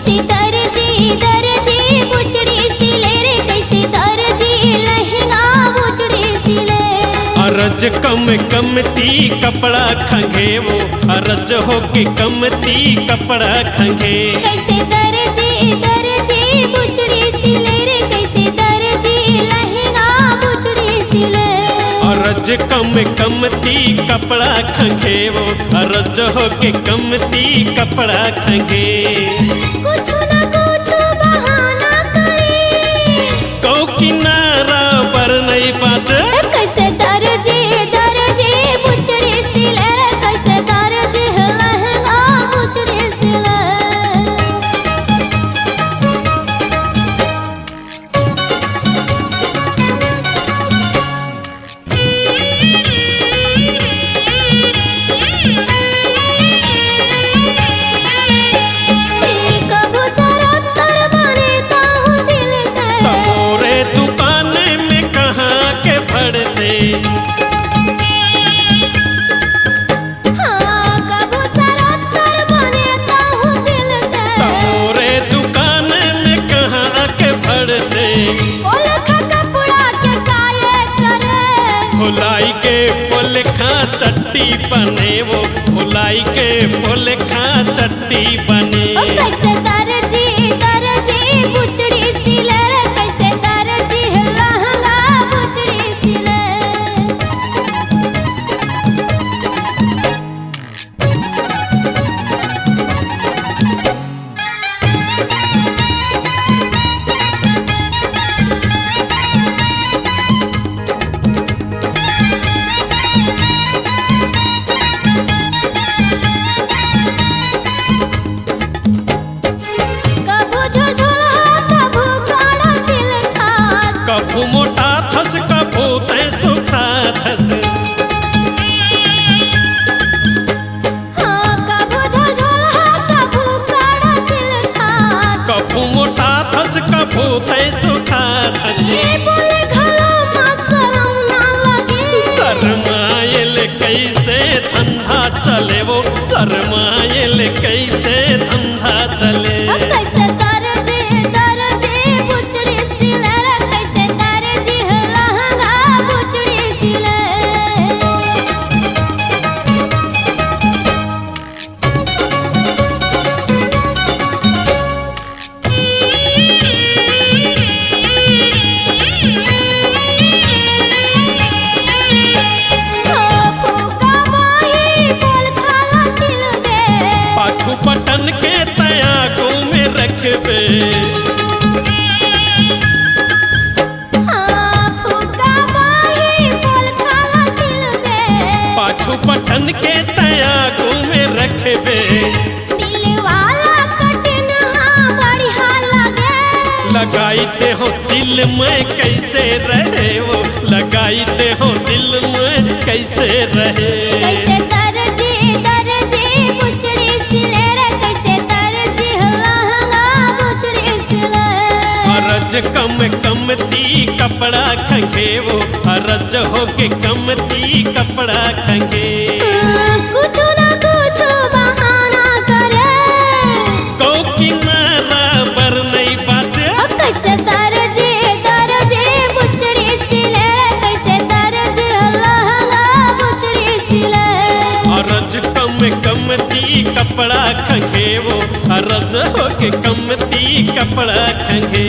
कैसे दर्जी दर्जी बुचड़ी सिले रे, कैसे दर्जी लहंगा बुचड़ी सिले। अरज कम कमती कपड़ा खंगे वो, अरज हो के कमती कपड़ा खंगे। कैसे दर्जी दर्जी बुचड़ी सिले रे, कैसे दर्जी लहंगा बुचड़ी सिले। अरज कम कमती कपड़ा खंगे वो, अरज हो के कमती कपड़ा खंगे। कुछ न कुछ बहाना करे, कौ किनारा पर नहीं बाचे। कैसे दर्जी दर्जी बुचड़ी सिले रे, कैसे दर्जी लहंगा बुचड़ी सिले। कबू शरत कर बने ताहू सिलते, तमोरे दुकान में कहाँ के भरते। हाँ कबू शरत कर बने ताहू सिलते। तमोरे दुकान में कहाँ के भरते। ओलखा कपड़ा के काये करे, भुलाई के फूल खा चट्टी बने वो, भुलाई के फूल खा चट्टी बने। कैसे दर्जी दर्जी बुचड़ी सिले रे, कैसे दर्जी लहंगा बुचड़ी सिले। कबू झुझुला कबू काड़ा सिलखा, कभू मोटा थस कभू तै सुखा थस। हाँ कबू झुझुला कबू काड़ा सिलखा। कभू मोटा थस कभू तै सुखा थस। ये बोले घलो मसलम ना लगे, शरमायल कैसे धंधा चले वो, शरमायल कैसे धंधा चले। कैसे दर्जी दर्जी बुचड़ी सिले रे, कैसे दर्जी लहंगा बुचड़ी सिले। फूका माही बोल खाला सिलबे, पाछू पटन के तयागों में रखबे। हाँ फूका माही बोल खाला सिलबे। पाछू पटन के तयागों में रखबे। दिल वाला कटिन हाँ बढ़िया लगे, लगाईते हो दिल में कैसे रहे वो, लगाईते हो दिल में कैसे रहे। कैसे दर्जी दर्जी बुचड़ी सिले रे, कैसे दर्जी लहंगा बुचड़ी सिले। अरज कम कमती कपड़ा खंगे वो, अरज हो के कमती कपड़ा खंगे। कुछ न कुछ बहाना करे, कौ किनारा पर नहीं बाचे। कैसे दर्जी दर्जी बुचड़ी सिले रे, कैसे दर्जी लहंगा बुचड़ी सिले। अरज कम कमती कपड़ा खंगे वो, अरज हो के कमती कपड़ा खंगे।